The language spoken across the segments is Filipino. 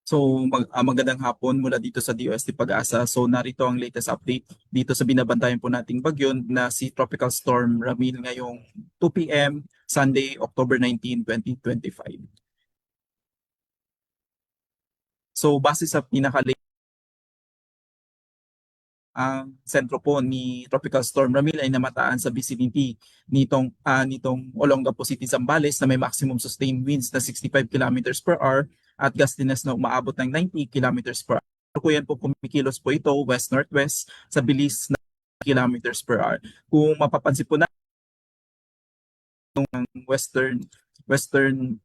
So magandang hapon mula dito sa DOST Pag-asa. So narito ang latest update dito sa binabantayan po nating bagyo na si Tropical Storm Ramil ngayong 2 p.m. Sunday, October 19, 2025. So base sa ang sentro po ni Tropical Storm Ramil ay namataan sa vicinity nitong Olongapo City, Zambales na may maximum sustained winds na 65 kilometers per hour at gustiness na umaabot ng 90 kilometers per hour. Kuyan po kumikilos po ito west-northwest sa bilis na kilometers per hour. Kung mapapansin po na western western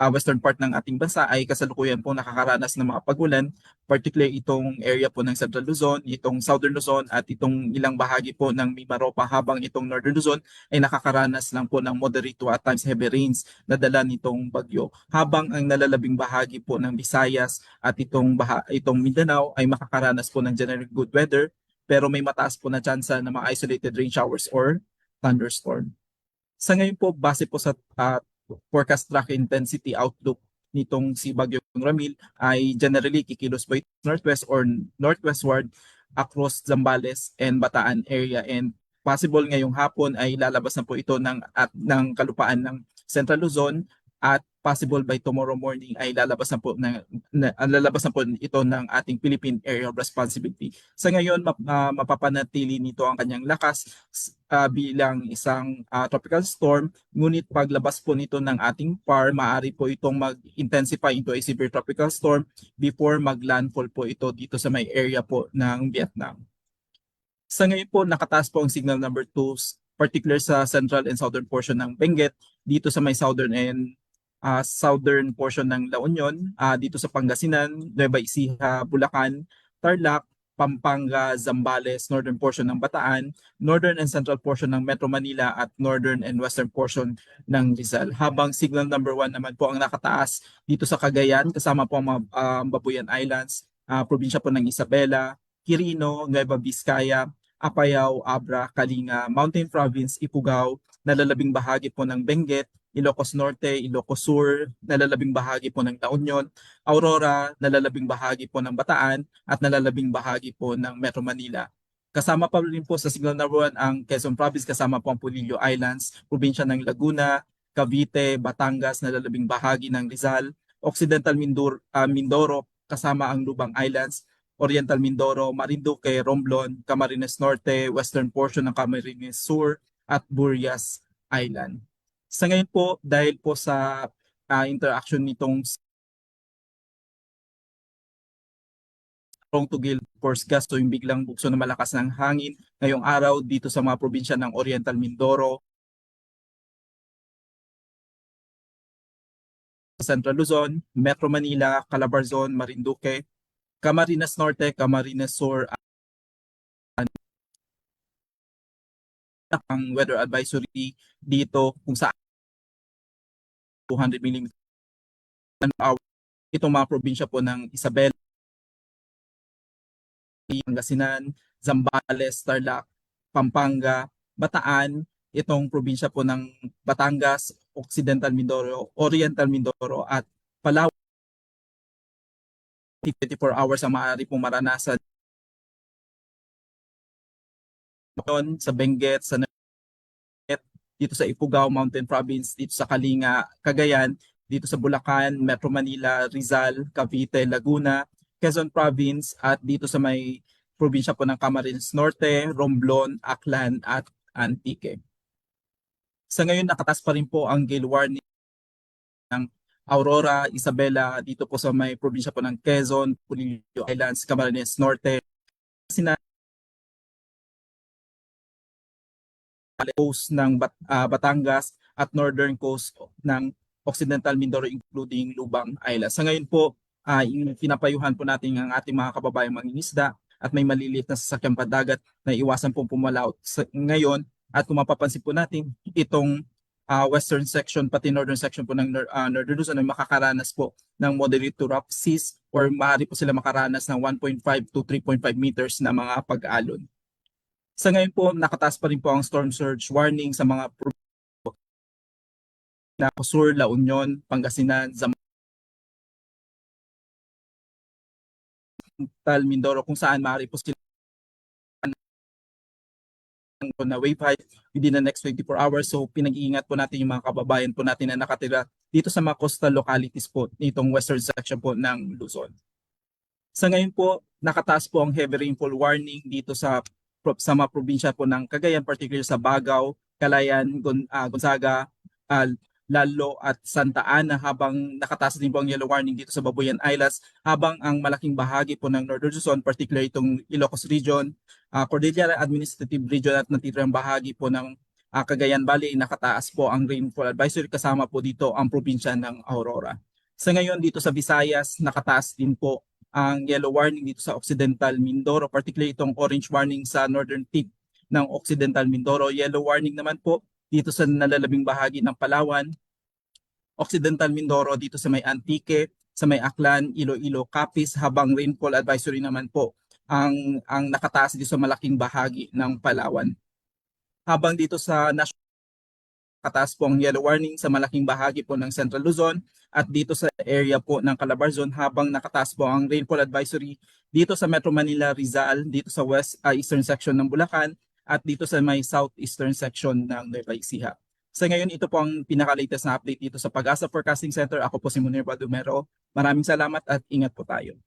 western part ng ating bansa ay kasalukuyan po nakakaranas ng mga pagulan, particularly itong area po ng Central Luzon, itong Southern Luzon at itong ilang bahagi po ng Mimaropa, habang itong Northern Luzon ay nakakaranas lang po ng moderate to at times heavy rains na dala nitong bagyo. Habang ang nalalabing bahagi po ng Visayas at itong Mindanao ay makakaranas po ng generally good weather, pero may mataas po na tsansa ng mga isolated rain showers or thunderstorm. Sa ngayon po, base po sa forecast track intensity outlook nitong si Bagyong Ramil ay generally kikilos po ito northwest or northwestward across Zambales and Bataan area, and possible ngayong hapon ay lalabas na po ito ng kalupaan ng Central Luzon, at possible by tomorrow morning ay lalabas na po ito ng ating Philippine Area of Responsibility. Sa ngayon, mapapanatili nito ang kanyang lakas bilang isang tropical storm, ngunit paglabas po nito ng ating PAR, maaari po itong mag-intensify into a severe tropical storm before mag-landfall po ito dito sa may area po ng Vietnam. Sa ngayon po, nakataas po ang signal number 2, particular sa central and southern portion ng Benguet, dito sa may southern portion ng La Union, dito sa Pangasinan, Nueva Ecija, Bulacan, Tarlac, Pampanga, Zambales, northern portion ng Bataan, northern and central portion ng Metro Manila at northern and western portion ng Rizal. Habang signal number 1 naman po ang nakataas dito sa Cagayan, kasama po ang mga Babuyan Islands, probinsya po ng Isabela, Quirino, Nueva Vizcaya, Apayao, Abra, Kalinga, Mountain Province, Ifugao, nalalabing bahagi po ng Benguet, Ilocos Norte, Ilocos Sur, nalalabing bahagi po ng La Union, Aurora, nalalabing bahagi po ng Bataan, at nalalabing bahagi po ng Metro Manila. Kasama pa rin po sa signal number 1 ang Quezon Province, kasama po ang Polillo Islands, probinsya ng Laguna, Cavite, Batangas, nalalabing bahagi ng Rizal, Occidental Mindoro, kasama ang Lubang Islands, Oriental Mindoro, Marinduque, Romblon, Camarines Norte, western portion ng Camarines Sur, at Burias Island. Sa ngayon po, dahil po sa interaction nitong strong to gale force gust o yung biglang bugso na malakas ng hangin ngayong araw dito sa mga probinsya ng Oriental Mindoro, Central Luzon, Metro Manila, Calabarzon, Marinduque, Camarines Norte, Camarines Sur, ang weather advisory dito kung saan 200 mm itong mga probinsya po ng Isabela, Pangasinan, Zambales, Tarlac, Pampanga, Bataan, itong probinsya po ng Batangas, Occidental Mindoro, Oriental Mindoro, at Palawan. 24 hours ang maaari pong maranasan sa Benguet, sa Net, dito sa Ifugao Mountain Province, dito sa Kalinga, Cagayan, dito sa Bulacan, Metro Manila, Rizal, Cavite, Laguna, Quezon Province, at dito sa may probinsya po ng Camarines Norte, Romblon, Aklan, at Antique. Sa ngayon, nakatas pa rin po ang gale warning ng Aurora, Isabela, dito po sa may probinsya po ng Quezon, Polillo Islands, Camarines Norte, coast ng Batangas, at northern coast ng Occidental Mindoro including Lubang Island. Sa ngayon po, pinapayuhan po natin ang ating mga kababayang mangingisda at may maliliit na sasakyang padagat na iwasan pong pumalaot ngayon. At kung mapapansin po natin, itong western section pati northern section po ng Northern Luzon ay makakaranas po ng moderate to rough seas, or maaari po sila makaranas ng 1.5 to 3.5 meters na mga pag-alon. Sa ngayon po, nakataas pa rin po ang storm surge warning sa mga na Sur, La Union, Pangasinan, Zamboanga, Mindoro, kung saan maaari po sila na wave height within the next 24 hours. So pinag-iingat po natin yung mga kababayan po natin na nakatira dito sa mga coastal localities po nitong western section po ng Luzon. Sa ngayon po, nakataas po ang heavy rainfall warning dito sa mga probinsya po ng Cagayan, particularly sa Bagao, Calayan, Gonzaga, Lalo at Santa Ana, habang nakataas din po ang yellow warning dito sa Babuyan Islands, habang ang malaking bahagi po ng Northern Luzon, particularly itong Ilocos Region, Cordillera Administrative Region at natitirang bahagi po ng Cagayan Valley, nakataas po ang rainfall advisory, kasama po dito ang probinsya ng Aurora. Sa ngayon dito sa Visayas, nakataas din po ang yellow warning dito sa Occidental Mindoro, particularly itong orange warning sa northern tip ng Occidental Mindoro. Yellow warning naman po dito sa nalalabing bahagi ng Palawan, Occidental Mindoro, dito sa may Antique, sa may Aklan, Iloilo, Capiz, habang rainfall advisory naman po ang nakataas dito sa malaking bahagi ng Palawan. Habang dito sa nakataas po ang yellow warning sa malaking bahagi po ng Central Luzon at dito sa area po ng Calabarzon, habang nakataas po ang rainfall advisory dito sa Metro Manila, Rizal, dito sa eastern section ng Bulacan, at dito sa may southeastern section ng Nueva Ecija. Sa ngayon, ito po ang pinaka-latest na update dito sa Pag-asa Forecasting Center. Ako po si Munir Baldomero. Maraming salamat at ingat po tayo.